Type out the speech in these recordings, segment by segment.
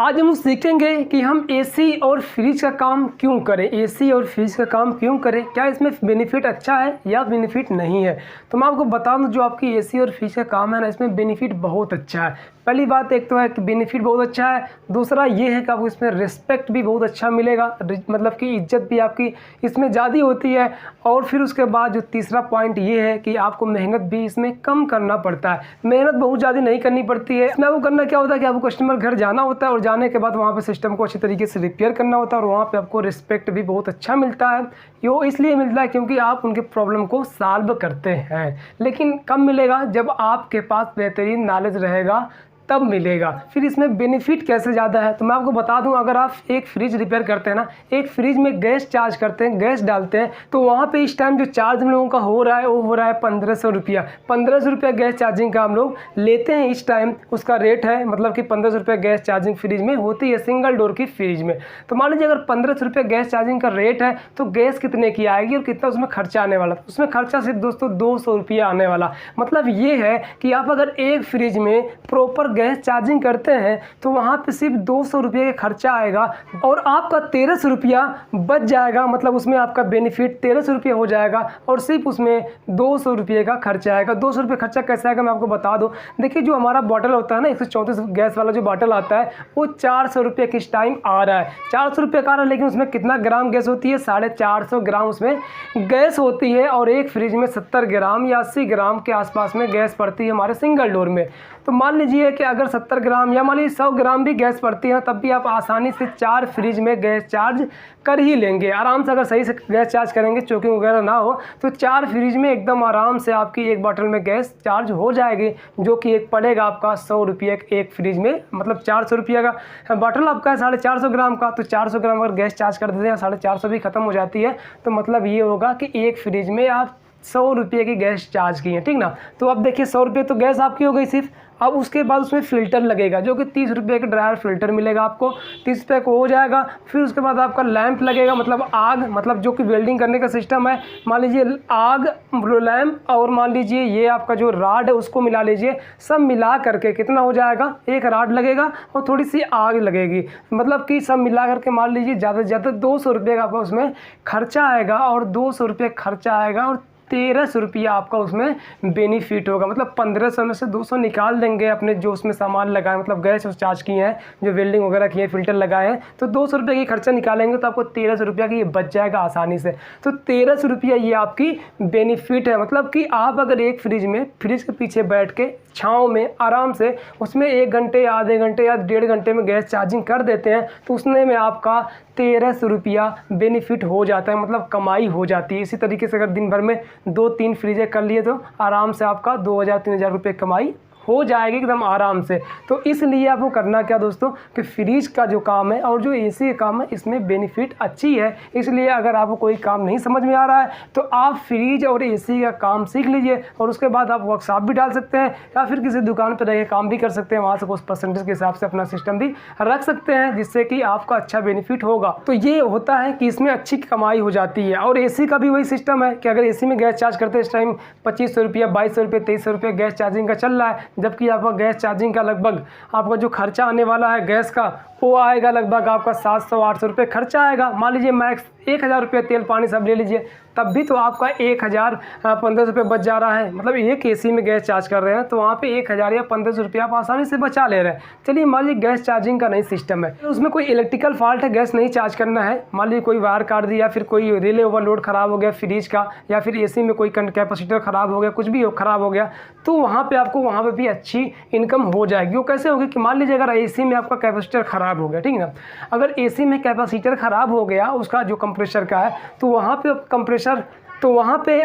आज हम सीखेंगे कि हम एसी और फ्रिज का काम क्यों करें। एसी और फ्रिज का काम क्यों करें, क्या इसमें बेनिफिट अच्छा है या बेनिफिट नहीं है। तो मैं आपको बता दूं, जो आपकी एसी और फ्रिज का काम है ना, इसमें बेनिफिट बहुत अच्छा है। पहली बात एक तो है कि बेनिफिट बहुत अच्छा है, दूसरा ये है कि आपको इसमें रिस्पेक्ट भी बहुत अच्छा मिलेगा, मतलब कि इज्जत भी आपकी इसमें ज़्यादा होती है। और फिर उसके बाद जो तीसरा पॉइंट ये है कि आपको मेहनत भी इसमें कम करना पड़ता है। मेहनत बहुत ज़्यादा नहीं करनी पड़ती है। इसमें आपको करना क्या होता है कि आपको कस्टमर घर जाना होता है और जाने के बाद वहाँ पे सिस्टम को अच्छी तरीके से रिपेयर करना होता है और वहाँ पे आपको रिस्पेक्ट भी बहुत अच्छा मिलता है। यो इसलिए मिलता है क्योंकि आप उनके प्रॉब्लम को सॉल्व करते हैं। लेकिन कब मिलेगा? जब आपके पास बेहतरीन नॉलेज रहेगा तब मिलेगा। फिर इसमें बेनिफिट कैसे ज़्यादा है तो मैं आपको बता दूं, अगर आप एक फ्रिज रिपेयर करते हैं ना, एक फ्रिज में गैस चार्ज करते हैं, गैस डालते हैं, तो वहाँ पे इस टाइम जो चार्ज हम लोगों का हो रहा है वो हो रहा है 1500 रुपया। 1500 रुपया गैस चार्जिंग का हम लोग लेते हैं इस टाइम, उसका रेट है, मतलब कि 1500 रुपया गैस चार्जिंग फ्रिज में होती है, सिंगल डोर की फ्रिज में। तो मान लीजिए अगर 1500 रुपया गैस चार्जिंग का रेट है तो गैस कितने की आएगी और कितना उसमें खर्चा आने वाला। उसमें खर्चा सिर्फ दोस्तों 200 रुपया आने वाला। मतलब ये है कि आप अगर एक फ्रिज में प्रॉपर गैस चार्जिंग करते हैं तो वहाँ पे सिर्फ 200 रुपये का खर्चा आएगा और आपका 1300 रुपया बच जाएगा। मतलब उसमें आपका बेनिफिट 1300 रुपये हो जाएगा और सिर्फ उसमें 200 रुपये का खर्चा आएगा। 200 रुपये खर्चा कैसे आएगा मैं आपको बता दूं। देखिए, जो हमारा बॉटल होता है ना, 134 गैस वाला जो बॉटल आता है वो 400 रुपये किस टाइम आ रहा है। 400 रुपये का आ रहा है, लेकिन उसमें कितना ग्राम गैस होती है? 450 ग्राम उसमें गैस होती है और एक फ्रिज में 70 ग्राम या 80 ग्राम के आसपास में गैस पड़ती है हमारे सिंगल डोर में। तो मान लीजिए कि अगर 70 ग्राम या मान लीजिए 100 ग्राम भी गैस पड़ती है, तब भी आप आसानी से 4 फ्रिज में गैस चार्ज कर ही लेंगे आराम से। अगर सही से गैस चार्ज करेंगे, चोकिंग वगैरह ना हो, तो 4 फ्रिज में एकदम आराम से आपकी एक बॉटल में गैस चार्ज हो जाएगी, जो कि एक पड़ेगा आपका 100 रुपये एक फ्रिज में। मतलब 400 रुपये का बॉटल आपका है 450 ग्राम का, तो 400 ग्राम अगर गैस चार्ज कर देते हैं 450 भी खत्म हो जाती है। तो मतलब ये होगा कि एक फ्रिज में आप 100 रुपये की गैस चार्ज की है, ठीक ना। तो अब देखिए 100 रुपये तो गैस आपकी हो गई सिर्फ। अब उसके बाद उसमें फ़िल्टर लगेगा, जो कि 30 रुपये का ड्रायर फ़िल्टर मिलेगा आपको, 30 रुपये को हो जाएगा। फिर उसके बाद आपका लैंप लगेगा, मतलब आग, मतलब जो कि वेल्डिंग करने का सिस्टम है। मान लीजिए आग, लैंप और मान लीजिए ये आपका जो राड है उसको मिला लीजिए। सब मिला करके कितना हो जाएगा? एक राड लगेगा और थोड़ी सी आग लगेगी, मतलब कि सब मिला करके मान लीजिए ज़्यादा से ज़्यादा 200 रुपये का आपका उसमें खर्चा आएगा। और 200 रुपये खर्चा आएगा और 1300 रुपया आपका उसमें बेनिफिट होगा। मतलब 1500 में से 200 निकाल देंगे अपने जो उसमें सामान लगाए, मतलब गैस चार्ज किए हैं, जो वेल्डिंग वगैरह किए, फिल्टर लगाए हैं, तो 200 रुपये की खर्चा निकालेंगे तो आपको 1300 रुपया की ये बच जाएगा आसानी से। तो 1300 रुपया ये आपकी बेनिफिट है। मतलब कि आप अगर एक फ्रिज में, फ्रिज के पीछे बैठ के छाँव में आराम से उसमें 1 घंटे, आधे घंटे या 1.5 घंटे में गैस चार्जिंग कर देते हैं, तो उसने में आपका 1300 रुपया बेनिफिट हो जाता है, मतलब कमाई हो जाती है। इसी तरीके से अगर दिन भर में 2-3 फ्रीजें कर लिए तो आराम से आपका 2000-3000 रुपये कमाई हो जाएगी एकदम आराम से। तो इसलिए आपको करना क्या दोस्तों, कि फ्रिज का जो काम है और जो एसी का काम है, इसमें बेनिफिट अच्छी है। इसलिए अगर आपको कोई काम नहीं समझ में आ रहा है तो आप फ्रिज और एसी का काम सीख लीजिए और उसके बाद आप वर्कशॉप भी डाल सकते हैं या फिर किसी दुकान पर रह के काम भी कर सकते हैं। वहाँ से कुछ परसेंटेज के हिसाब से अपना सिस्टम भी रख सकते हैं, जिससे कि आपका अच्छा बेनिफिट होगा। तो ये होता है कि इसमें अच्छी कमाई हो जाती है। और एसी का भी वही सिस्टम है कि अगर एसी में गैस चार्ज करते हैं इस टाइम 2500 रुपया, 2200 रुपये, 2300 रुपये गैस चार्जिंग का चल रहा है, जबकि आपका गैस चार्जिंग का लगभग आपका जो खर्चा आने वाला है गैस का, वो आएगा लगभग आपका 700-800 रुपये खर्चा आएगा। मान लीजिए मैक्स 1000 रुपये तेल पानी सब ले लीजिए, तब भी तो आपका 1500 रुपये बच जा रहा है। मतलब एक एसी में गैस चार्ज कर रहे हैं तो वहाँ पे 1000 या 1500 रुपये आप आसानी से बचा ले रहे हैं। चलिए मान लीजिए गैस चार्जिंग का नई सिस्टम है, उसमें कोई इलेक्ट्रिकल फॉल्ट है, गैस नहीं चार्ज करना है, मान लीजिए कोई वायर काट दिया, फिर कोई रिले ओवरलोड ख़राब हो गया फ्रिज का, या फिर एसी में कोई कैपेसिटर ख़राब हो गया, कुछ भी ख़राब हो गया, तो वहाँ पर आपको वहाँ पर भी अच्छी इनकम हो जाएगी। वो कैसे होगी कि मान लीजिए अगर एसी में आपका कैपेसिटर ख़राब हो गया, ठीक है ना, अगर एसी में कैपेसिटर ख़राब हो गया उसका जो कंप्रेसर का है, तो वहाँ पे कंप्रेसर, तो वहाँ पे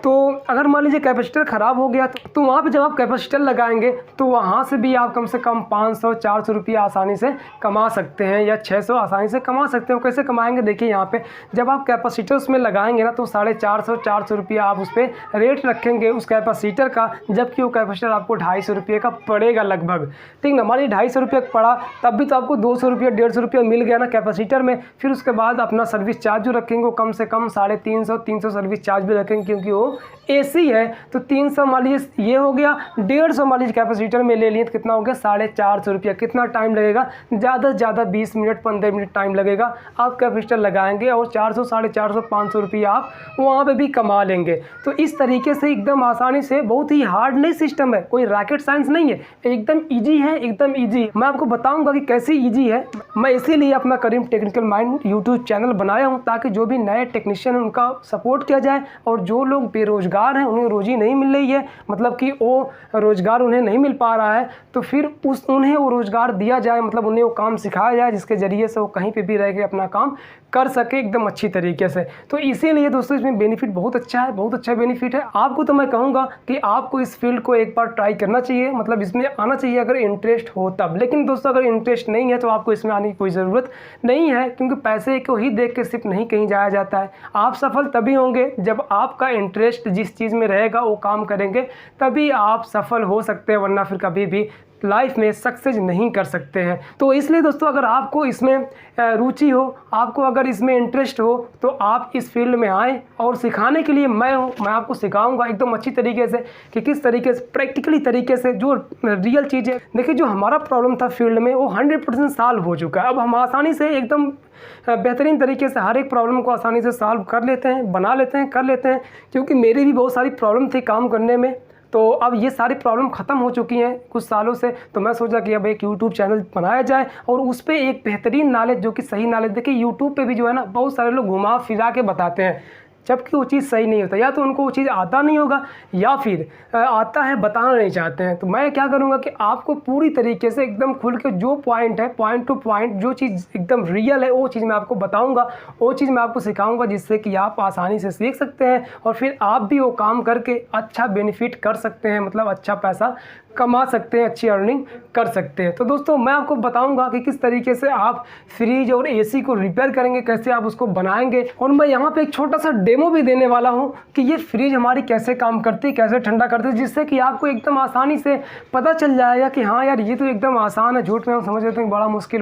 तो अगर मान लीजिए कैपेसिटर ख़राब हो गया तो वहाँ पे जब आप कैपेसिटर लगाएंगे तो वहाँ से भी आप कम से कम 500-400 रुपया आसानी से कमा सकते हैं, या 600 आसानी से कमा सकते हो। कैसे कमाएंगे? देखिए यहाँ पे जब आप कैपेसिटर उसमें लगाएंगे ना, तो 450-400 रुपया आप उस पर रेट रखेंगे उस कैपेसिटर का, जबकि वो कैपेसिटर आपको 250 रुपये का पड़ेगा लगभग, ठीक ना। मान लीजिए 250 रुपये का पड़ा, तब भी तो आपको 200 रुपया 150 रुपया मिल गया ना कैपेसिटर में। फिर उसके बाद अपना सर्विस चार्ज जो रखेंगे वो कम से कम 350-300 सर्विस चार्ज भी रखेंगे, क्योंकि AC है तो 300 मान लीजिए ये हो गया, 150 मान लीजिए कैपेसिटर में ले लिए तो कितना हो गया 450 रुपया। कितना टाइम लगेगा, ज़्यादा से ज़्यादा 20 मिनट 15 मिनट टाइम लगेगा। आप कैपेसिटर लगाएंगे और 400 450 500 रुपया आप वहाँ पे भी कमा लेंगे। तो इस तरीके से एकदम आसानी से, बहुत ही हार्ड नहीं सिस्टम है, कोई रॉकेट साइंस नहीं है, एकदम ईजी है, एकदम ईजी। मैं आपको बताऊँगा कि कैसे ईजी है। मैं इसीलिए अपना करीम टेक्निकल माइंड यूट्यूब चैनल बनाया हूँ ताकि जो भी नए टेक्नीशियन हैं उनका सपोर्ट किया जाए, और जो लोग बेरोजगार हैं, उन्हें रोजी नहीं मिल रही है, मतलब कि वो रोज़गार उन्हें नहीं मिल पा रहा है, तो फिर उन्हें वो रोज़गार दिया जाए, मतलब उन्हें वो काम सिखाया जाए जिसके ज़रिए से वो कहीं पे भी रह के अपना काम कर सके एकदम अच्छी तरीके से। तो इसीलिए दोस्तों इसमें बेनिफिट बहुत अच्छा है, बहुत अच्छा बेनिफिट है। आपको तो मैं कहूँगा कि आपको इस फील्ड को एक बार ट्राई करना चाहिए, मतलब इसमें आना चाहिए अगर इंटरेस्ट हो तब। लेकिन दोस्तों अगर इंटरेस्ट नहीं है तो आपको इसमें आने की कोई ज़रूरत नहीं है, क्योंकि पैसे को ही देख के सिर्फ नहीं कहीं जाया जाता है। आप सफल तभी होंगे जब आपका इंटरेस्ट जिस चीज़ में रहेगा वो काम करेंगे, तभी आप सफल हो सकते हैं, वरना फिर कभी भी लाइफ में सक्सेस नहीं कर सकते हैं। तो इसलिए दोस्तों अगर आपको इसमें रुचि हो, आपको अगर इसमें इंटरेस्ट हो, तो आप इस फील्ड में आएँ, और सिखाने के लिए मैं हूँ। मैं आपको सिखाऊंगा एकदम अच्छी तरीके से कि किस तरीके से प्रैक्टिकली तरीके से जो रियल चीज़ें। देखिए जो हमारा प्रॉब्लम था फील्ड में वो 100% सॉल्व हो चुका है। अब हम आसानी से एकदम बेहतरीन तरीके से हर एक प्रॉब्लम को आसानी से सॉल्व कर लेते हैं, बना लेते हैं, कर लेते हैं। क्योंकि मेरी भी बहुत सारी प्रॉब्लम थी काम करने में, तो अब ये सारी प्रॉब्लम ख़त्म हो चुकी हैं कुछ सालों से। तो मैं सोचा कि अब एक यूट्यूब चैनल बनाया जाए और उस पर एक बेहतरीन नॉलेज, जो कि सही नॉलेज। देखिए यूट्यूब पे भी जो है ना बहुत सारे लोग घुमा फिरा के बताते हैं, जबकि वो चीज़ सही नहीं होता। या तो उनको वो चीज़ आता नहीं होगा, या फिर आता है बताना नहीं चाहते हैं। तो मैं क्या करूँगा कि आपको पूरी तरीके से एकदम खुल के जो पॉइंट है, पॉइंट टू पॉइंट जो चीज़ एकदम रियल है वो चीज़ मैं आपको बताऊँगा, वो चीज़ मैं आपको सिखाऊँगा, जिससे कि आप आसानी से सीख सकते हैं और फिर आप भी वो काम करके अच्छा बेनिफिट कर सकते हैं, मतलब अच्छा पैसा कमा सकते हैं, अच्छी अर्निंग कर सकते हैं। तो दोस्तों मैं आपको बताऊंगा कि किस तरीके से आप फ्रिज और एसी को रिपेयर करेंगे, कैसे आप उसको बनाएंगे। और मैं यहाँ पे एक छोटा सा डेमो भी देने वाला हूँ कि ये फ्रिज हमारी कैसे काम करती है, कैसे ठंडा करती है, जिससे कि आपको एकदम आसानी से पता चल जाएगा कि हाँ यार ये तो एकदम आसान है। झूठ में हम समझ लेते हैं बड़ा मुश्किल,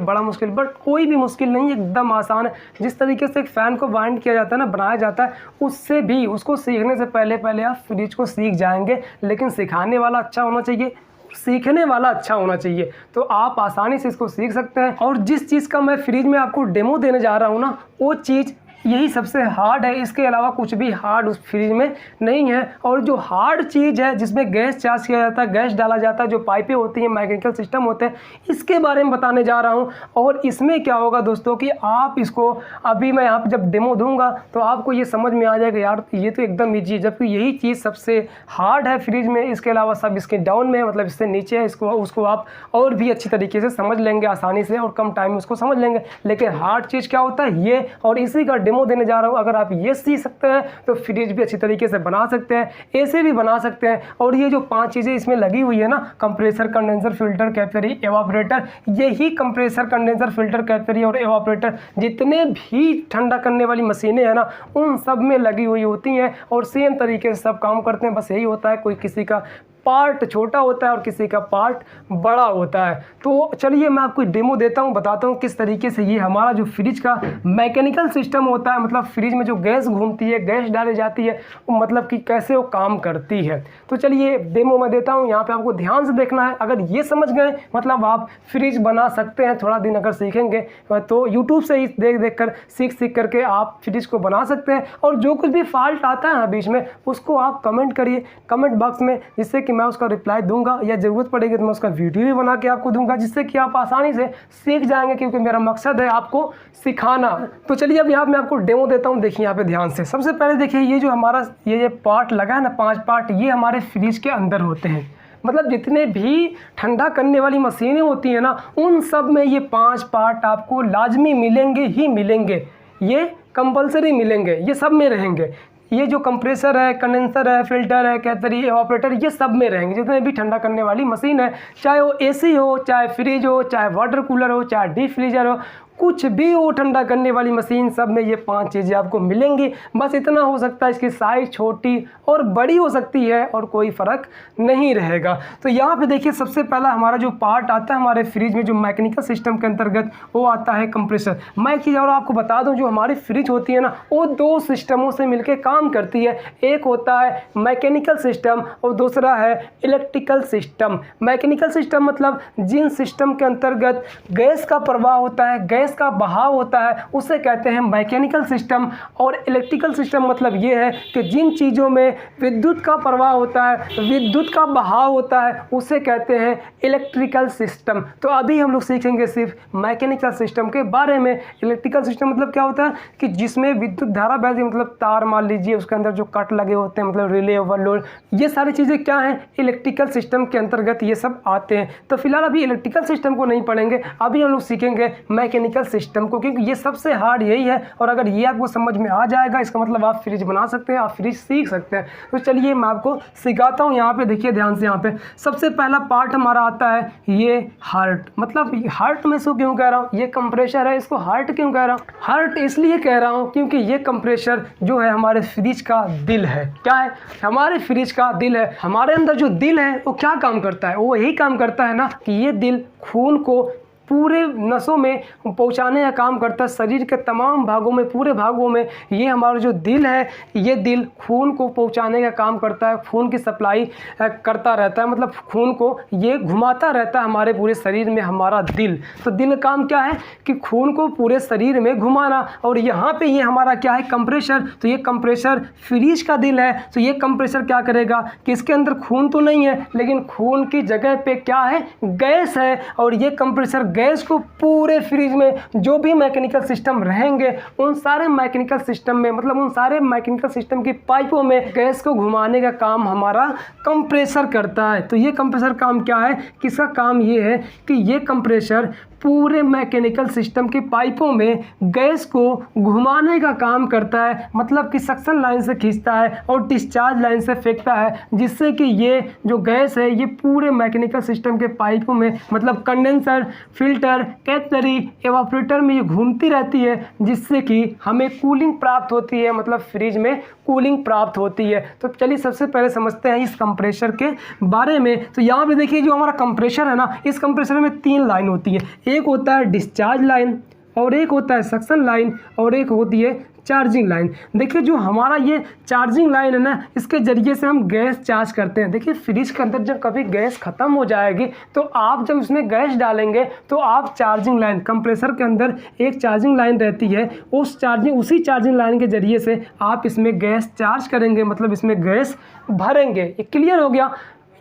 बट कोई भी मुश्किल नहीं है, एकदम आसान है। जिस तरीके से एक फ़ैन को वाइंड किया जाता है ना, बनाया जाता है, उससे भी उसको सीखने से पहले आप फ्रिज को सीख जाएंगे। लेकिन सिखाने वाला अच्छा होना चाहिए, सीखने वाला अच्छा होना चाहिए, तो आप आसानी से इसको सीख सकते हैं। और जिस चीज़ का मैं फ्रिज में आपको डेमो देने जा रहा हूँ ना, वो चीज़ यही सबसे हार्ड है। इसके अलावा कुछ भी हार्ड उस फ्रिज में नहीं है। और जो हार्ड चीज़ है जिसमें गैस चार्ज किया जाता है, गैस डाला जाता है, जो पाइपें होती हैं, मैकेनिकल सिस्टम होते हैं, इसके बारे में बताने जा रहा हूँ। और इसमें क्या होगा दोस्तों कि आप इसको अभी मैं यहाँ पर जब डेमो दूंगा तो आपको ये समझ में आ जाएगा यार ये तो एकदम ईजी है, जबकि यही चीज़ सबसे हार्ड है फ्रिज में। इसके अलावा सब इसके डाउन में, मतलब इससे नीचे है, उसको आप और भी अच्छी तरीके से समझ लेंगे आसानी से, और कम टाइम में उसको समझ लेंगे। लेकिन हार्ड चीज़ क्या होता है ये, और इसी का डेमो देने जा रहा हूं। अगर आप ये सीख सकते हैं तो फ्रिज भी अच्छी तरीके से बना सकते हैं, एसी भी बना सकते हैं। और ये जो 5 चीज़ें इसमें लगी हुई है ना, compressor, condenser, filter, capillary, evaporator, यही कंप्रेसर, कंडेंसर, फिल्टर, कैपिलरी और एवापोरेटर जितने भी ठंडा करने वाली मशीनें हैं ना, उन सब में लगी हुई होती हैं और सेम तरीके से सब काम करते हैं। बस यही होता है, कोई किसी का पार्ट छोटा होता है और किसी का पार्ट बड़ा होता है। तो चलिए मैं आपको डेमो देता हूँ, बताता हूँ किस तरीके से ये हमारा जो फ्रिज का मैकेनिकल सिस्टम होता है, मतलब फ्रिज में जो गैस घूमती है, गैस डाली जाती है, मतलब कि कैसे वो काम करती है। तो चलिए डेमो मैं देता हूँ, यहाँ पे आपको ध्यान से देखना है। अगर ये समझ गए मतलब आप फ्रिज बना सकते हैं। थोड़ा दिन अगर सीखेंगे तो यूट्यूब से ही देख कर सीख करके आप फ्रिज को बना सकते हैं। और जो कुछ भी फॉल्ट आता है ना बीच में, उसको आप कमेंट करिए कमेंट बॉक्स में, जिससे कि मैं उसका रिप्लाई दूंगा, या ज़रूरत पड़ेगी तो मैं उसका वीडियो भी बना के आपको दूंगा, जिससे कि आप आसानी से सीख जाएंगे, क्योंकि मेरा मकसद है आपको सिखाना। तो चलिए अब यहाँ मैं आपको डेमो देता हूँ, देखिए यहाँ पे ध्यान से। सबसे पहले देखिए ये जो हमारा ये पार्ट लगा है ना, 5 पार्ट, ये हमारे फ्रिज के अंदर होते हैं। मतलब जितने भी ठंडा करने वाली मशीनें होती हैं ना, उन सब में ये 5 पार्ट आपको लाजमी मिलेंगे ही मिलेंगे, ये कंपलसरी मिलेंगे, ये सब में रहेंगे। ये जो कंप्रेसर है, कंडेंसर है, फिल्टर है, कैपिलरी, एवापोरेटर, ये सब में रहेंगे। जितने भी ठंडा करने वाली मशीन है, चाहे वो एसी हो, चाहे फ्रिज हो, चाहे वाटर कूलर हो, चाहे डीप फ्रीजर हो, कुछ भी हो ठंडा करने वाली मशीन, सब में ये 5 चीज़ें आपको मिलेंगी। बस इतना हो सकता है इसकी साइज़ छोटी और बड़ी हो सकती है और कोई फ़र्क नहीं रहेगा। तो यहाँ पे देखिए सबसे पहला हमारा जो पार्ट आता है हमारे फ्रिज में जो मैकेनिकल सिस्टम के अंतर्गत, वो आता है कंप्रेसर। मैं एक चीज़ और आपको बता दूं, जो हमारी फ्रिज होती है ना, वो 2 सिस्टमों से मिलकर काम करती है। एक होता है मैकेनिकल सिस्टम और दूसरा है इलेक्ट्रिकल सिस्टम। मैकेनिकल सिस्टम मतलब जिन सिस्टम के अंतर्गत गैस का प्रवाह होता है, गैस का बहाव होता है, उसे कहते हैं मैकेनिकल सिस्टम। और इलेक्ट्रिकल सिस्टम मतलब ये है कि जिन चीज़ों में विद्युत का प्रवाह होता है, विद्युत का बहाव होता है, उसे कहते हैं इलेक्ट्रिकल सिस्टम। तो अभी हम लोग सीखेंगे सिर्फ मैकेनिकल सिस्टम के बारे में। इलेक्ट्रिकल सिस्टम मतलब क्या होता है कि जिसमें विद्युत धारा बहती है, मतलब तार मान लीजिए, उसके अंदर जो कट लगे होते हैं, मतलब रिले, ओवरलोड, ये सारी चीज़ें क्या हैं, इलेक्ट्रिकल सिस्टम के अंतर्गत ये सब आते हैं। तो फिलहाल अभी इलेक्ट्रिकल सिस्टम को नहीं पढ़ेंगे, अभी हम लोग सीखेंगे मैकेनिकल सिस्टम को, क्योंकि ये सबसे हार्ड यही है। और अगर ये आपको समझ में आ जाएगा, इसका मतलब आप फ्रिज बना सकते हैं, आप फ्रिज सीख सकते हैं। तो चलिए मैं आपको सिखाता हूँ। यहाँ पे देखिए ध्यान से, यहाँ पे सबसे पहला पार्ट हमारा आता है ये हार्ट। मतलब हार्ट में इसको क्यों कह रहा हूँ, ये कंप्रेसर है, इसको हार्ट क्यों कह रहा हूँ? हार्ट इसलिए कह रहा हूँ क्योंकि ये कंप्रेसर जो है हमारे फ्रिज का दिल है। क्या है? हमारे फ्रिज का दिल है। हमारे अंदर जो दिल है वो क्या काम करता है? वो यही काम करता है ना कि ये दिल खून को पूरे नसों में पहुंचाने का काम करता है। शरीर के तमाम भागों में, पूरे भागों में ये हमारा जो दिल है, ये दिल खून को पहुंचाने का काम करता है, खून की सप्लाई करता रहता है। मतलब खून को ये घुमाता रहता है हमारे पूरे शरीर में, हमारा दिल। तो दिल का काम क्या है कि खून को पूरे शरीर में घुमाना। और यहाँ पे ये हमारा क्या है, कंप्रेसर। तो ये कंप्रेसर फ्रिज का दिल है। तो ये कंप्रेसर क्या करेगा कि इसके अंदर खून तो नहीं है, लेकिन खून की जगह पे क्या है, गैस है। और ये कंप्रेसर गैस को पूरे फ्रिज में जो भी मैकेनिकल सिस्टम रहेंगे, उन सारे मैकेनिकल सिस्टम में, मतलब उन सारे मैकेनिकल सिस्टम की पाइपों में गैस को घुमाने का काम हमारा कंप्रेसर करता है। तो ये कंप्रेसर काम क्या है, किसका काम ये है कि ये कंप्रेसर पूरे मैकेनिकल सिस्टम की पाइपों में गैस को घुमाने का काम करता है। मतलब कि सक्शन लाइन से खींचता है और डिस्चार्ज लाइन से फेंकता है, जिससे कि ये जो गैस है ये पूरे मैकेनिकल सिस्टम के पाइपों में, मतलब कंडेंसर, फिल्टर, कैपिलरी, एवापोरेटर में ये घूमती रहती है, जिससे कि हमें कूलिंग प्राप्त होती है। मतलब फ्रिज में कूलिंग प्राप्त होती है। तो चलिए सबसे पहले समझते हैं इस कंप्रेसर के बारे में। तो यहाँ पे देखिए जो हमारा कंप्रेसर है ना, इस कंप्रेसर में 3 लाइन होती है। एक होता है डिस्चार्ज लाइन, और एक होता है सक्शन लाइन, और एक होती है चार्जिंग लाइन। देखिए जो हमारा ये चार्जिंग लाइन है ना, इसके ज़रिए से हम गैस चार्ज करते हैं। देखिए फ्रिज के अंदर जब कभी गैस ख़त्म हो जाएगी, तो आप जब इसमें गैस डालेंगे तो आप चार्जिंग लाइन, कंप्रेसर के अंदर एक चार्जिंग लाइन रहती है, उसी चार्जिंग लाइन के ज़रिए से आप इसमें गैस चार्ज करेंगे, मतलब इसमें गैस भरेंगे। ये क्लियर हो गया?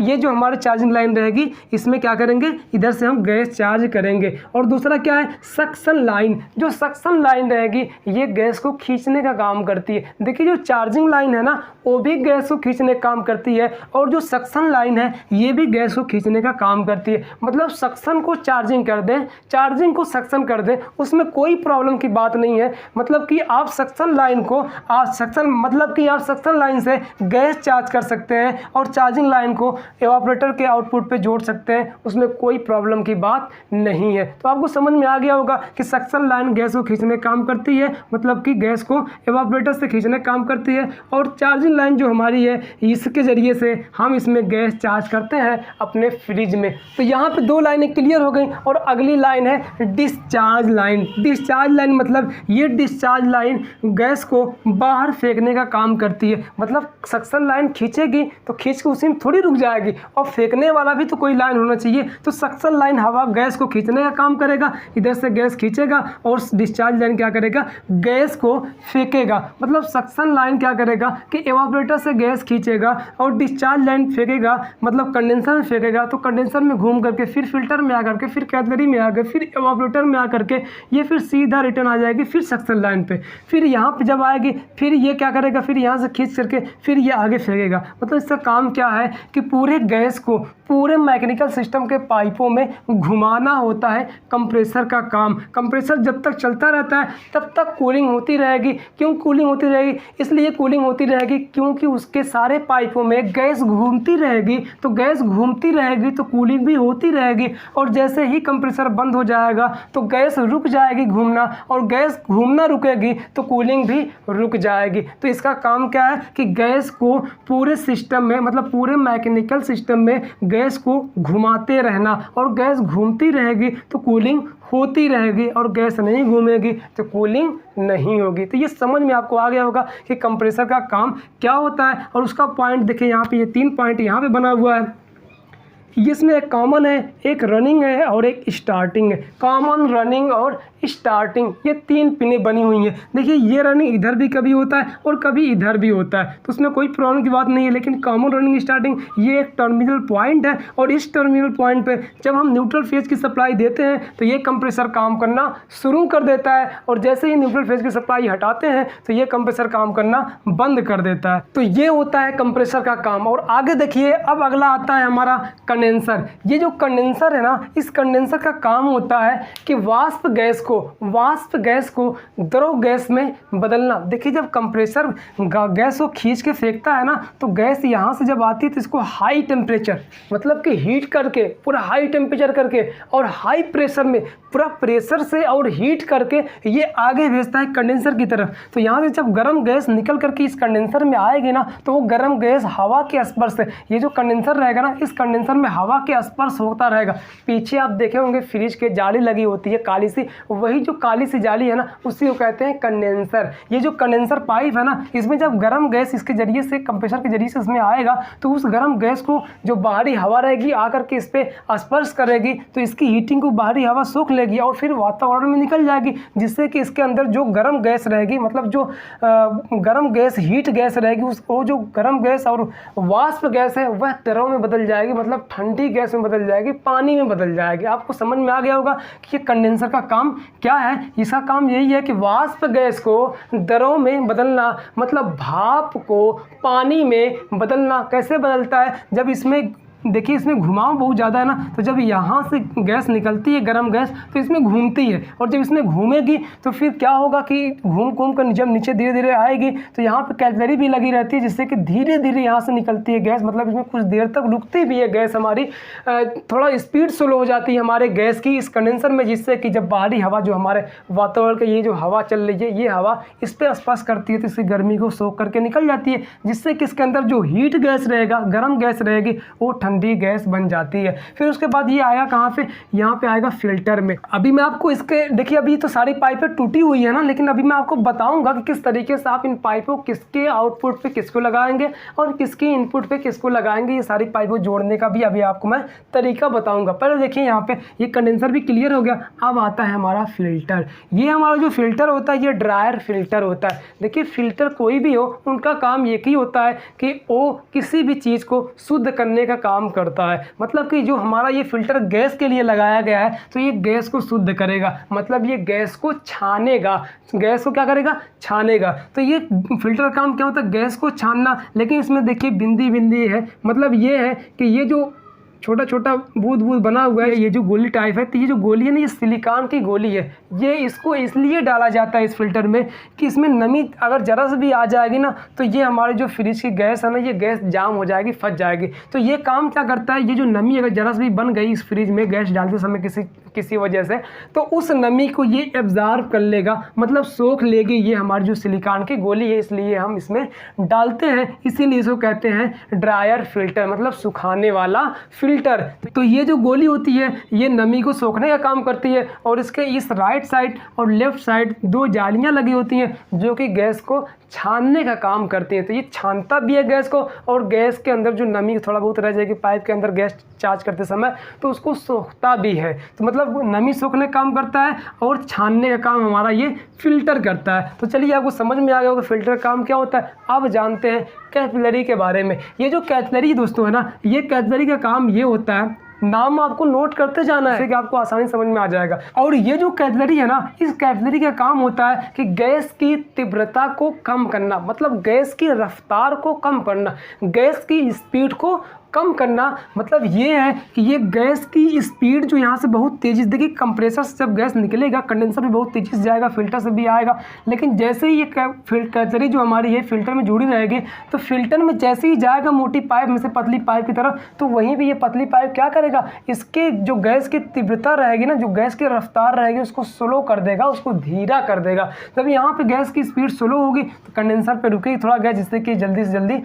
ये जो हमारी चार्जिंग लाइन रहेगी, इसमें क्या करेंगे, इधर से हम गैस चार्ज करेंगे। और दूसरा क्या है, सक्शन लाइन। जो सक्शन लाइन रहेगी ये गैस को खींचने का काम करती है। देखिए जो चार्जिंग लाइन है ना, वो भी गैस को खींचने का काम करती है, और जो सक्शन लाइन है ये भी गैस को खींचने का काम करती है। मतलब सक्शन को चार्जिंग कर दें, चार्जिंग को सक्शन कर दें, उसमें कोई प्रॉब्लम की बात नहीं है। मतलब कि आप सक्शन लाइन को आप सक्शन लाइन से गैस चार्ज कर सकते हैं, और चार्जिंग लाइन को एवापोरेटर के आउटपुट पे जोड़ सकते हैं, उसमें कोई प्रॉब्लम की बात नहीं है। तो आपको समझ में आ गया होगा कि सक्शन लाइन गैस को खींचने काम करती है, मतलब कि गैस को एवापोरेटर से खींचने काम करती है। और चार्जिंग लाइन जो हमारी है, इसके ज़रिए से हम इसमें गैस चार्ज करते हैं अपने फ्रिज में। तो यहाँ पे 2 लाइनें क्लियर हो गई। और अगली लाइन है डिस्चार्ज लाइन। डिस्चार्ज लाइन मतलब ये डिस्चार्ज लाइन गैस को बाहर फेंकने का काम करती है। मतलब सक्शन लाइन खींचेगी तो खींच के उसी में थोड़ी रुक जाएगी, और फेंकने वाला भी तो कोई लाइन होना चाहिए। तो सक्शन लाइन हवा गैस को खींचने का काम करेगा, इधर से गैस खींचेगा, और डिस्चार्ज लाइन क्या करेगा, गैस को फेंकेगा। मतलब सक्शन लाइन क्या करेगा कि एवापोरेटर से गैस खींचेगा, और डिस्चार्ज लाइन फेंकेगा, मतलब कंडेंसर में फेंकेगा। तो कंडेंसर में घूम करके फिर फिल्टर में आकर के, फिर कैपिलरी में आकर, फिर एवापोरेटर में आकर के ये फिर सीधा रिटर्न आ जाएगी फिर सक्शन लाइन पे। फिर यहाँ पे जब आएगी, फिर ये क्या करेगा, फिर यहाँ से खींच करके फिर ये आगे फेंकेगा। मतलब इसका काम क्या है कि पूरे पूरे गैस को पूरे मैकेनिकल सिस्टम के पाइपों में घुमाना होता है कंप्रेसर का काम। कंप्रेसर जब तक चलता रहता है तब तक कूलिंग होती रहेगी। क्यों कूलिंग होती रहेगी? इसलिए कूलिंग होती रहेगी क्योंकि उसके सारे पाइपों में गैस घूमती रहेगी। तो गैस घूमती रहेगी तो कूलिंग भी होती रहेगी, और जैसे ही कंप्रेसर बंद हो जाएगा तो गैस रुक जाएगी घूमना, और गैस घूमना रुकेगी तो कूलिंग भी रुक जाएगी। तो इसका काम क्या है कि गैस को पूरे सिस्टम में, मतलब पूरे मैकेनिकल सिस्टम में गैस को घुमाते रहना, और गैस घूमती रहेगी तो कूलिंग होती रहेगी, और गैस नहीं घूमेगी तो कूलिंग नहीं होगी। तो ये समझ में आपको आ गया होगा कि कंप्रेसर का काम क्या होता है। और उसका पॉइंट देखिए यहाँ पे, ये 3 पॉइंट यहाँ पे बना हुआ है। इसमें एक कॉमन है, एक रनिंग है और एक स्टार्टिंग है। कॉमन, रनिंग और स्टार्टिंग, ये 3 पिनें बनी हुई हैं। देखिए ये रनिंग इधर भी कभी होता है और कभी इधर भी होता है, तो उसमें कोई प्रॉब्लम की बात नहीं है। लेकिन कॉमन, रनिंग, स्टार्टिंग ये एक टर्मिनल पॉइंट है, और इस टर्मिनल पॉइंट पे जब हम न्यूट्रल फेज की सप्लाई देते हैं तो ये कंप्रेसर काम करना शुरू कर देता है, और जैसे ही न्यूट्रल फेज की सप्लाई हटाते हैं तो ये कंप्रेसर काम करना बंद कर देता है। तो ये होता है कंप्रेसर का काम। और आगे देखिए, अब अगला आता है हमारा कंडेंसर। ये जो कंडेंसर है ना, इस कंडेंसर का काम होता है कि वाष्प गैस को द्रव गैस में बदलना। देखिए जब कंप्रेसर गैस को खींच के फेंकता है ना, तो गैस यहाँ से जब आती है तो इसको हाई टेम्परेचर, मतलब कि हीट करके, पूरा हाई टेम्परेचर करके और हाई प्रेशर में, पूरा प्रेशर से और हीट करके ये आगे भेजता है कंडेंसर की तरफ। तो यहाँ से जब गर्म गैस निकल करके इस कंडेंसर में आएगी ना, तो वो गर्म गैस हवा के स्पर्श से, ये जो कंडेंसर रहेगा ना, इस कंडेंसर में हवा के स्पर्श होता रहेगा। पीछे आप देखे होंगे फ्रिज के जाली लगी होती है काली सी, वही जो काली सी जाली है ना, उसी को कहते हैं कंडेंसर। ये जो कंडेंसर पाइप है ना, इसमें जब गर्म गैस इसके जरिए से, कंप्रेसर के जरिए से इसमें आएगा, तो उस गर्म गैस को जो बाहरी हवा रहेगी आकर के इस पर स्पर्श करेगी, तो इसकी हीटिंग को बाहरी हवा सोख लेगी और फिर वातावरण में निकल जाएगी, जिससे कि इसके अंदर जो गर्म गैस रहेगी, मतलब जो गर्म गैस, हीट गैस रहेगी, वो जो गर्म गैस और वाष्प गैस है वह तरह में बदल जाएगी, मतलब ठंडी गैस में बदल जाएगी, पानी में बदल जाएगी। आपको समझ में आ गया होगा कि ये कंडेंसर का काम क्या है। इसका काम यही है कि वाष्प गैस को द्रव में बदलना, मतलब भाप को पानी में बदलना। कैसे बदलता है? जब इसमें देखिए, इसमें घुमाव बहुत ज़्यादा है ना, तो जब यहाँ से गैस निकलती है, गर्म गैस, तो इसमें घूमती है, और जब इसमें घूमेगी तो फिर क्या होगा कि घूम कर जब नीचे धीरे धीरे आएगी तो यहाँ पे कैलरी भी लगी रहती है, जिससे कि धीरे धीरे यहाँ से निकलती है गैस, मतलब इसमें कुछ देर तक रुकती भी है गैस हमारी, थोड़ा स्पीड स्लो हो जाती है हमारे गैस की इस कंडेंसर में, जिससे कि जब बाहरी हवा जो हमारे वातावरण के, ये जो हवा चल रही है, ये हवा इस पर स्पर्श करती है तो इसकी गर्मी को सोख करके निकल जाती है, जिससे कि इसके अंदर जो हीट गैस रहेगा, गर्म गैस रहेगी, वो ठंडी गैस बन जाती है। फिर उसके बाद ये आया कहाँ पे? यहाँ पे आएगा फिल्टर में। अभी मैं आपको इसके, देखिए अभी तो सारी पाइपें टूटी हुई है ना, लेकिन अभी मैं आपको बताऊंगा कि किस तरीके से आप इन पाइपों, किसके आउटपुट पे किसको लगाएंगे और किसके इनपुट पे किसको लगाएंगे, ये सारी पाइपों जोड़ने का भी अभी आपको मैं तरीका बताऊंगा। पहले देखिए यहाँ पे ये कंडेंसर भी क्लियर हो गया। अब आता है हमारा फिल्टर। ये हमारा जो फिल्टर होता है, ये ड्रायर फिल्टर होता है। देखिए फिल्टर कोई भी हो, उनका काम एक ही होता है कि वो किसी भी चीज़ को शुद्ध करने का काम करता है। मतलब कि जो हमारा ये फिल्टर गैस के लिए लगाया गया है, तो ये गैस को शुद्ध करेगा, मतलब ये गैस को छानेगा। गैस को क्या करेगा? छानेगा। तो ये फिल्टर का काम क्या होता है? गैस को छानना। लेकिन इसमें देखिए बिंदी बिंदी है, मतलब ये है कि ये जो छोटा छोटा बूंद बूंद बना हुआ है, ये जो गोली टाइप है, तो ये जो गोली है ना, ये सिलिकॉन की गोली है। ये इसको इसलिए डाला जाता है इस फिल्टर में कि इसमें नमी अगर जरा से भी आ जाएगी ना, तो ये हमारे जो फ्रिज की गैस है ना, ये गैस जाम हो जाएगी, फंस जाएगी। तो ये काम क्या करता है, ये जो नमी अगर जरा से भी बन गई इस फ्रिज में गैस डालते समय किसी वजह से, तो उस नमी को ये एब्जॉर्ब कर लेगा, मतलब सोख लेगी ये हमारी जो सिलिकॉन की गोली है। इसलिए हम इसमें डालते हैं, इसीलिए इसको कहते हैं ड्रायर फिल्टर, मतलब सुखाने वाला फिल्टर। तो ये जो गोली होती है, ये नमी को सोखने का काम करती है, और इसके इस राइट साइड और लेफ्ट साइड 2 जालियां लगी होती हैं जो कि गैस को छानने का काम करती हैं। तो ये छानता भी है गैस को, और गैस के अंदर जो नमी थोड़ा बहुत रह जाएगी पाइप के अंदर गैस चार्ज करते समय, तो उसको सोखता भी है। तो मतलब नमी सोखने का काम करता है और छानने का काम हमारा ये फिल्टर करता है। तो चलिए आपको समझ में आ गया होगा फिल्टर का काम क्या होता है। अब जानते हैं कैपिलरी के बारे में। ये जो कैपिलरी दोस्तों है ना, ये कैपिलरी का काम ये होता है, नाम आपको नोट करते जाना है कि आपको आसानी समझ में आ जाएगा। और ये जो कैपिलरी है ना, इस कैपिलरी का काम होता है कि गैस की तीव्रता को कम करना, मतलब गैस की रफ्तार को कम करना, गैस की स्पीड को कम करना मतलब ये है कि ये गैस की स्पीड जो यहाँ से बहुत तेज़ी से, देखिए कंप्रेसर से जब गैस निकलेगा कंडेंसर भी बहुत तेज़ी से जाएगा, फिल्टर से भी आएगा, लेकिन जैसे ही ये कैचरी जो हमारी है फिल्टर में जुड़ी रहेगी, तो फिल्टर में जैसे ही जाएगा मोटी पाइप में से पतली पाइप की तरफ, तो वहीं भी ये पतली पाइप क्या करेगा, इसके जो गैस की तीव्रता रहेगी ना, जो गैस की रफ्तार रहेगी उसको स्लो कर देगा, उसको धीरा कर देगा। जब यहाँ पे गैस की स्पीड स्लो होगी तो कंडेंसर पे रुकेगी थोड़ा गैस, जिससे कि जल्दी से जल्दी,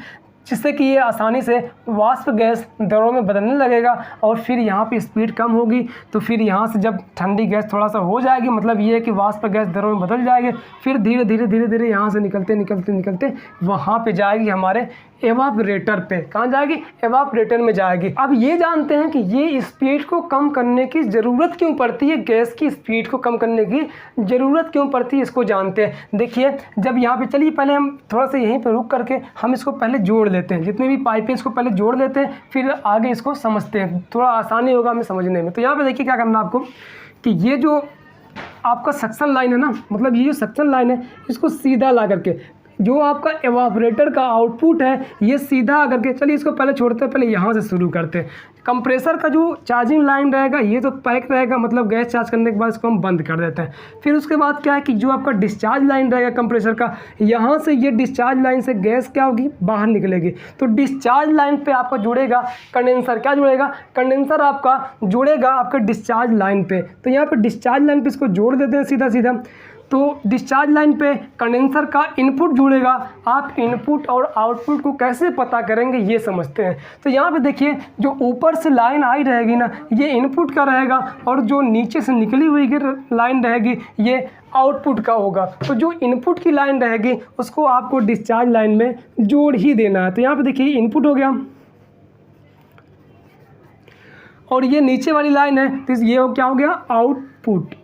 जिससे कि ये आसानी से वाष्प गैस दरों में बदलने लगेगा, और फिर यहाँ पे स्पीड कम होगी तो फिर यहाँ से जब ठंडी गैस थोड़ा सा हो जाएगी, मतलब ये है कि वाष्प गैस दरों में बदल जाएगी, फिर धीरे धीरे धीरे धीरे यहाँ से निकलते निकलते निकलते वहाँ पे जाएगी हमारे एवापरेटर पे। कहाँ जाएगी? एवापरेटर में जाएगी। अब ये जानते हैं कि ये स्पीड को कम करने की ज़रूरत क्यों पड़ती है, गैस की स्पीड को कम करने की ज़रूरत क्यों पड़ती है, इसको जानते हैं। देखिए जब यहाँ पे, चलिए पहले हम थोड़ा सा यहीं पे रुक करके हम इसको पहले जोड़ लेते हैं, जितने भी पाइपें इसको पहले जोड़ लेते हैं, फिर आगे इसको समझते हैं, थोड़ा आसानी होगा हमें समझने में। तो यहाँ पर देखिए क्या करना आपको कि ये जो आपका सक्शन लाइन है ना, मतलब ये जो सक्शन लाइन है इसको सीधा ला करके, जो आपका एवापरेटर का आउटपुट है ये सीधा करके, चलिए इसको पहले छोड़ते हैं, पहले यहाँ से शुरू करते हैं। कंप्रेसर का जो चार्जिंग लाइन रहेगा ये तो पैक रहेगा, मतलब गैस चार्ज करने के बाद इसको हम बंद कर देते हैं। फिर उसके बाद क्या है कि जो आपका डिस्चार्ज लाइन रहेगा कंप्रेसर का, यहाँ से ये डिस्चार्ज लाइन से गैस क्या होगी, बाहर निकलेगी। तो डिस्चार्ज लाइन पे आपका जुड़ेगा कंडेंसर, क्या जुड़ेगा, कंडेंसर आपका जुड़ेगा आपके डिस्चार्ज लाइन पे। तो यहाँ पे डिस्चार्ज लाइन पे इसको जोड़ देते हैं सीधा सीधा। तो डिस्चार्ज लाइन पे कंडेंसर का इनपुट जुड़ेगा। आप इनपुट और आउटपुट को कैसे पता करेंगे ये समझते हैं। तो यहाँ पे देखिए जो ऊपर से लाइन आई रहेगी ना, ये इनपुट का रहेगा, और जो नीचे से निकली हुई लाइन रहेगी ये आउटपुट का होगा। तो जो इनपुट की लाइन रहेगी उसको आपको डिस्चार्ज लाइन में जोड़ ही देना है। तो यहाँ पे देखिए इनपुट हो गया, और ये नीचे वाली लाइन है तो ये क्या हो गया, आउटपुट।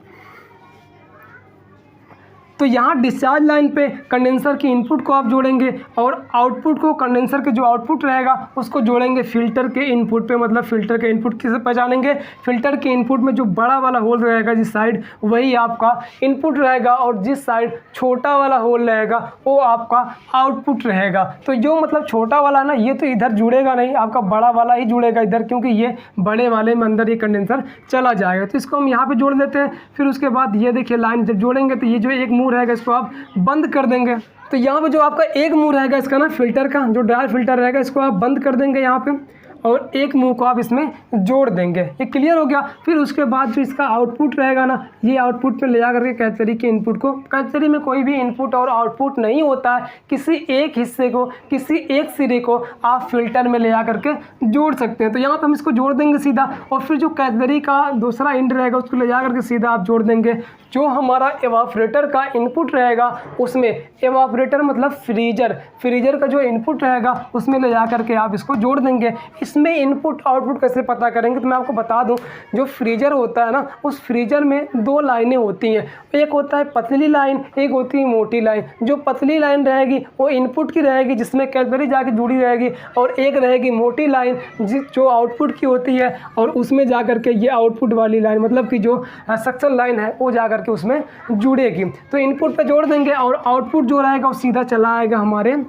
तो यहाँ डिस्चार्ज लाइन पे कंडेंसर की इनपुट को आप जोड़ेंगे, और आउटपुट को, कंडेंसर के जो आउटपुट रहेगा उसको जोड़ेंगे फिल्टर के इनपुट पे। मतलब फिल्टर के इनपुट किसे पहचानेंगे, फिल्टर के इनपुट में जो बड़ा वाला होल रहेगा जिस साइड, वही आपका इनपुट रहेगा, और जिस साइड छोटा वाला होल रहेगा वो आपका आउटपुट रहेगा। तो जो मतलब छोटा वाला ना, ये तो इधर जुड़ेगा नहीं, आपका बड़ा वाला ही जुड़ेगा इधर, क्योंकि ये बड़े वाले में अंदर ये कंडेंसर चला जाएगा। तो इसको हम यहाँ पे जोड़ देते हैं। फिर उसके बाद ये देखिए लाइन जब जोड़ेंगे तो ये जो एक मुंह रहेगा इसको आप बंद कर देंगे। तो यहाँ पे जो आपका एक मुंह रहेगा इसका ना, फिल्टर का जो ड्राई फिल्टर रहेगा, इसको आप बंद कर देंगे यहाँ पे, और एक मुंह को आप इसमें जोड़ देंगे। ये क्लियर हो गया। फिर उसके बाद जो इसका आउटपुट रहेगा ना, ये आउटपुट पे ले जा करके कैचरी के इनपुट को, कैचरी में कोई भी इनपुट और आउटपुट नहीं होता है, किसी एक हिस्से को, किसी एक सिरे को आप फिल्टर में ले जा करके जोड़ सकते हैं। तो यहाँ पर हम इसको जोड़ देंगे सीधा, और फिर जो कैचरी का दूसरा एंड रहेगा उसको ले जा करके सीधा आप जोड़ देंगे। जो हमारा एवापरेटर का इनपुट रहेगा उसमें, एवापरेटर मतलब फ्रीजर, फ्रीजर का जो इनपुट रहेगा उसमें ले जा करके आप इसको जोड़ देंगे। इसमें इनपुट आउटपुट कैसे पता करेंगे, तो मैं आपको बता दूं, जो फ्रीजर होता है ना, उस फ्रीजर में दो लाइनें होती हैं, एक होता है पतली लाइन, एक होती है मोटी लाइन। जो पतली लाइन रहेगी वो इनपुट की रहेगी जिसमें कैलरी जाके जुड़ी रहेगी, और एक रहेगी मोटी लाइन जो आउटपुट की होती है, और उसमें जा करके ये आउटपुट वाली लाइन, मतलब कि जो सक्शन लाइन है वो जा करके उसमें जुड़ेगी। तो इनपुट पे जोड़ देंगे, और आउटपुट जो रहेगा वो सीधा चला आएगा हमारे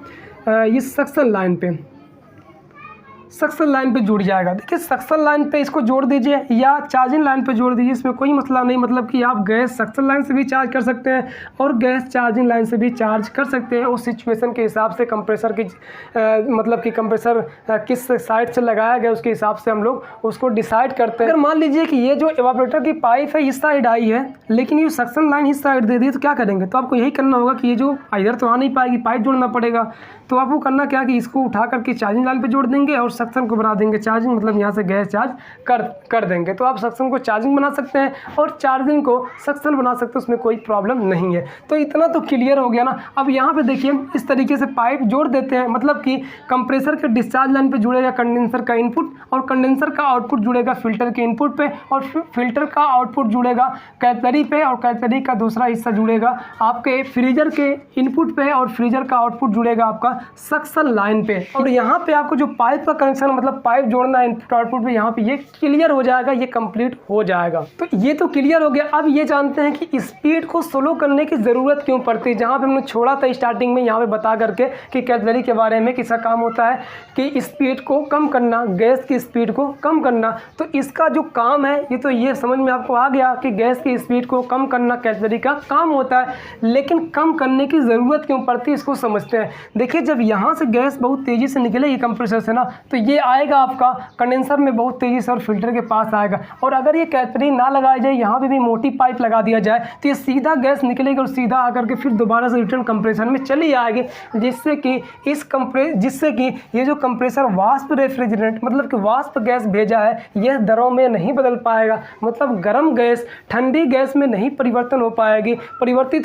इस सक्शन लाइन पे, सक्शन लाइन पे जुड़ जाएगा। देखिए सक्शन लाइन पे इसको जोड़ दीजिए या चार्जिंग लाइन पे जोड़ दीजिए, इसमें कोई मसला नहीं। मतलब कि आप गैस सक्शन लाइन से भी चार्ज कर सकते हैं और गैस चार्जिंग लाइन से भी चार्ज कर सकते हैं। उस सिचुएशन के हिसाब से कंप्रेसर की मतलब कि कंप्रेसर किस साइड से लगाया गया उसके हिसाब से हम लोग उसको डिसाइड करते हैं। अगर मान लीजिए कि ये जो एवापोरेटर की पाइप है इस साइड आई है, लेकिन ये सक्शन लाइन इस साइड दे दी, तो क्या करेंगे, तो आपको यही करना होगा कि ये जो इधर तो आ नहीं पाएगी, पाइप जोड़ना पड़ेगा। तो आपको करना क्या कि इसको उठा करके चार्जिंग लाइन पे जोड़ देंगे और सक्शन को बना देंगे चार्जिंग, मतलब यहाँ से गैस चार्ज कर देंगे। तो आप सक्शन को चार्जिंग बना सकते हैं और चार्जिंग को सक्शन बना सकते हैं, उसमें कोई प्रॉब्लम नहीं है। तो इतना तो क्लियर हो गया ना। अब यहाँ पे देखिए इस तरीके से पाइप जोड़ देते हैं, मतलब कि कंप्रेसर के डिस्चार्ज लाइन पे जुड़ेगा कंडेंसर का इनपुट, और कंडेंसर का आउटपुट जुड़ेगा फिल्टर के इनपुट पे, और फिल्टर का आउटपुट जुड़ेगा कैलरी पे, और कैलरी का दूसरा हिस्सा जुड़ेगा आपके फ्रीजर के इनपुट पे, और फ्रीजर का आउटपुट जुड़ेगा आपका सक्शन लाइन पे। और यहाँ पे आपको जो पाइप का कनेक्शन मतलब पाइप जोड़ना इनपुट आउटपुट पे, यहाँ पे ये क्लियर हो जाएगा, ये कंप्लीट हो जाएगा। तो ये तो क्लियर हो गया। अब ये जानते हैं कि स्पीड को स्लो करने की ज़रूरत क्यों पड़ती है। जहाँ पे हमने छोड़ा था स्टार्टिंग में यहाँ पे बता करके कि कैटलरी के बारे में किसका काम होता है कि स्पीड को कम करना, गैस की स्पीड को कम करना। तो इसका जो काम है ये समझ में आपको आ गया कि गैस की स्पीड को कम करना कैटलरी का काम होता है। लेकिन कम करने की ज़रूरत क्यों पड़ती है इसको समझते हैं। देखिए, जब यहाँ से गैस बहुत तेज़ी से निकलेगी कंप्रेसर से ना, तो ये आएगा आपका कंडेंसर में बहुत तेज़ी से और फिल्टर के पास आएगा। और अगर ये कैटलरी ना लगाई जाए, यहाँ पे भी मोटी पाइप लगा दिया जाए, तो ये सीधा गैस निकलेगी और सीधा आकर के फिर दोबारा से रिटर्न कंप्रेसर में चली आएगी, जिससे कि ये जो कंप्रेसर वाष्प रेफ्रिजरेंट मतलब कि वाष्प गैस भेजा है, यह दरों में नहीं बदल पाएगा। मतलब गर्म गैस ठंडी गैस में नहीं परिवर्तित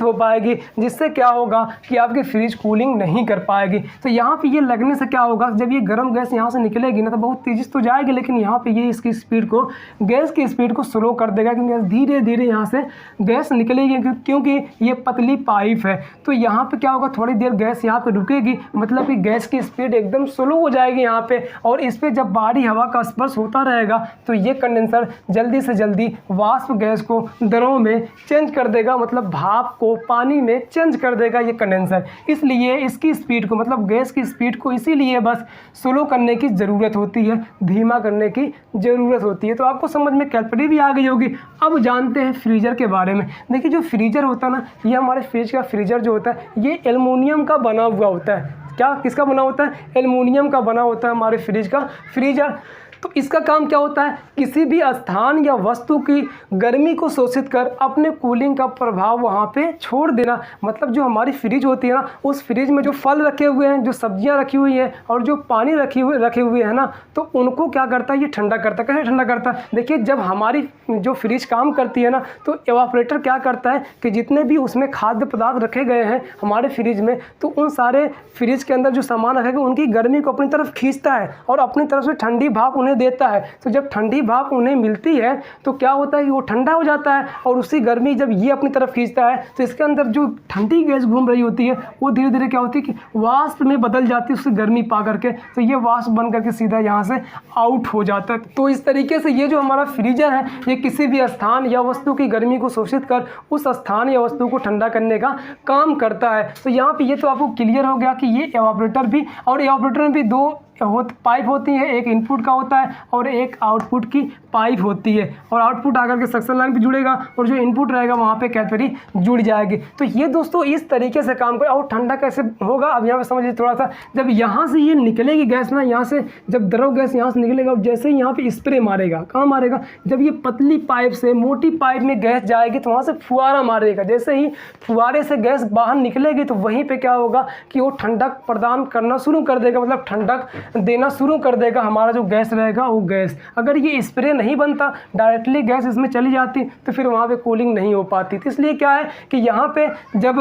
हो पाएगी, जिससे क्या होगा कि आपकी फ्रिज कूलिंग नहीं कर पाएगी। तो यहाँ पे ये लगने से क्या होगा, जब ये गर्म गैस यहाँ से निकलेगी ना, तो बहुत तेजी से तो जाएगी, लेकिन यहाँ पे ये इसकी स्पीड को, गैस की स्पीड को स्लो कर देगा, क्योंकि धीरे धीरे यहाँ से गैस निकलेगी, क्योंकि ये पतली पाइप है। तो यहाँ पे क्या होगा, थोड़ी देर गैस यहाँ पे रुकेगी, मतलब कि गैस की स्पीड एकदम स्लो हो जाएगी यहाँ पे। और इस पर जब बाहरी हवा का स्पर्श होता रहेगा, तो ये कंडेंसर जल्दी से जल्दी वाष्प गैस को दरों में चेंज कर देगा, मतलब भाप को पानी में चेंज कर देगा ये कंडेंसर। इसलिए इसकी स्पीड को, मतलब गैस की स्पीड को इसीलिए बस स्लो करने की ज़रूरत होती है, धीमा करने की ज़रूरत होती है। तो आपको समझ में कैलकुलेट भी आ गई होगी। अब जानते हैं फ्रीजर के बारे में। देखिए, जो फ्रीजर होता है ना, ये हमारे फ्रिज का फ्रीजर जो होता है, ये एल्युमिनियम का बना हुआ होता है। क्या किसका बना होता है? एल्युमिनियम का बना होता है हमारे फ्रिज का फ्रीजर। तो इसका काम क्या होता है, किसी भी स्थान या वस्तु की गर्मी को शोषित कर अपने कूलिंग का प्रभाव वहाँ पे छोड़ देना। मतलब जो हमारी फ्रिज होती है ना, उस फ्रिज में जो फल रखे हुए हैं, जो सब्जियाँ रखी हुई हैं और जो पानी रखे हुए हैं ना, तो उनको क्या करता है, ये ठंडा करता है। कैसे ठंडा करता है? देखिए, जब हमारी जो फ्रिज काम करती है ना, तो एवापोरेटर क्या करता है कि जितने भी उसमें खाद्य पदार्थ रखे गए हैं हमारे फ्रिज में, तो उन सारे फ्रिज के अंदर जो सामान रखेगा उनकी गर्मी को अपनी तरफ खींचता है और अपनी तरफ से ठंडी भाप उन्हें देता है। तो जब ठंडी भाप उन्हें मिलती है, तो क्या होता है कि वो ठंडा हो जाता है, और उसी गर्मी जब ये अपनी तरफ खींचता है, तो इसके अंदर जो ठंडी गैस घूम रही होती है, वो धीरे धीरे क्या होती है कि वाष्प में बदल जाती है, उससे गर्मी पा करके। तो ये वाष्प बन करके सीधा यहाँ से आउट हो जाता है। तो इस तरीके से ये जो हमारा फ्रीजर है, ये किसी भी स्थान या वस्तु की गर्मी को शोषित कर उस स्थान या वस्तु को ठंडा करने का काम करता है। तो यहाँ पे ये तो आपको क्लियर हो गया कि ये एवापोरेटर भी, और एवापोरेटर में भी दो पाइप होती है, एक इनपुट का होता है और एक आउटपुट की पाइप होती है। और आउटपुट आकर के सक्शन लाइन पे जुड़ेगा और जो इनपुट रहेगा वहाँ पे कैलकुलेटरी जुड़ जाएगी। तो ये दोस्तों इस तरीके से काम करे। और ठंडा कैसे होगा, अब यहाँ पे समझिए थोड़ा सा। जब यहाँ से ये निकलेगी गैस ना, यहाँ से जब द्रव गैस यहाँ से निकलेगा, और जैसे ही यहाँ पे स्प्रे मारेगा, कहाँ मारेगा, जब ये पतली पाइप से मोटी पाइप में गैस जाएगी, तो वहाँ से फुहारा मारेगा। जैसे ही फुहारे से गैस बाहर निकलेगी, तो वहीं पर क्या होगा कि वो ठंडक प्रदान करना शुरू कर देगा, मतलब ठंडक देना शुरू कर देगा हमारा जो गैस रहेगा वो गैस। अगर ये स्प्रे नहीं बनता, डायरेक्टली गैस इसमें चली जाती, तो फिर वहाँ पे कूलिंग नहीं हो पाती। तो इसलिए क्या है कि यहाँ पे जब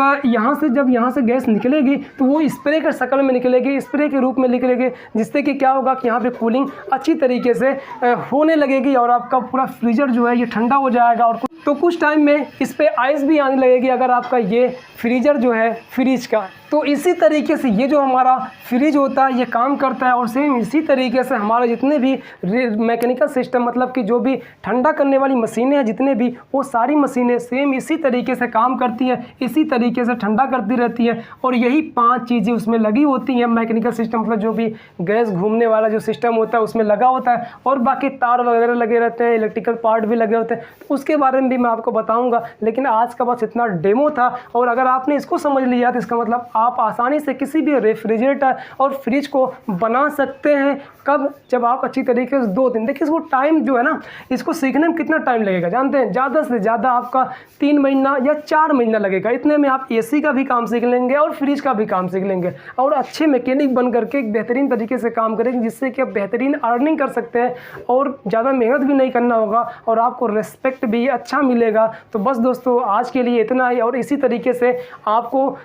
यहाँ से गैस निकलेगी, तो वो स्प्रे के शक्ल में निकलेगी, स्प्रे के रूप में निकलेगी, जिससे कि क्या होगा कि यहाँ पे कूलिंग अच्छी तरीके से होने लगेगी और आपका पूरा फ्रीजर जो है ये ठंडा हो जाएगा। और तो कुछ टाइम में इस पर आइस भी आने लगेगी अगर आपका ये फ्रीजर जो है फ्रिज का। तो इसी तरीके से ये जो हमारा फ्रिज होता है ये काम करता है। और सेम इसी तरीके से हमारे जितने भी मैकेनिकल सिस्टम, मतलब कि जो भी ठंडा करने वाली मशीनें हैं जितने भी, वो सारी मशीनें सेम इसी तरीके से काम करती है, इसी तरीके से ठंडा करती रहती है। और यही 5 चीज़ें उसमें लगी होती हैं। मैकेनिकल सिस्टम मतलब जो भी गैस घूमने वाला जो सिस्टम होता है उसमें लगा होता है, और बाकी तार वगैरह लगे रहते हैं, इलेक्ट्रिकल पार्ट भी लगे होते हैं। तो उसके बारे में भी मैं आपको बताऊँगा, लेकिन आज का बस इतना डेमो था। और अगर आपने इसको समझ लिया तो इसका मतलब आप आसानी से किसी भी रेफ्रिजरेटर और फ्रिज को बना सकते हैं। कब? जब आप अच्छी तरीके से 2 दिन, देखिए इसको टाइम जो है ना, इसको सीखने में कितना टाइम लगेगा जानते हैं? ज़्यादा से ज़्यादा आपका 3 महीना या 4 महीना लगेगा। इतने में आप एसी का भी काम सीख लेंगे और फ्रिज का भी काम सीख लेंगे, और अच्छे मैकेनिक बन करके एक बेहतरीन तरीके से काम करेंगे, जिससे कि आप बेहतरीन अर्निंग कर सकते हैं और ज़्यादा मेहनत भी नहीं करना होगा और आपको रेस्पेक्ट भी अच्छा मिलेगा। तो बस दोस्तों आज के लिए इतना ही, और इसी तरीके से आपको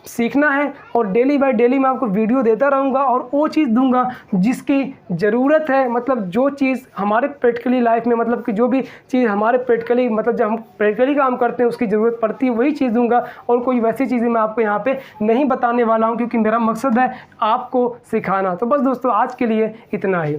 सीखना है और डेली बाय डेली मैं आपको वीडियो देता रहूँगा और वो चीज़ दूंगा जिसकी ज़रूरत है, मतलब जो चीज़ हमारे प्रैक्टिकली लाइफ में, मतलब कि जो भी चीज़ हमारे प्रैक्टिकली, मतलब जब हम प्रैक्टिकली काम करते हैं उसकी ज़रूरत पड़ती है, वही चीज़ दूंगा। और कोई वैसी चीज़ें मैं आपको यहाँ पे नहीं बताने वाला हूँ, क्योंकि मेरा मकसद है आपको सिखाना। तो बस दोस्तों आज के लिए इतना ही।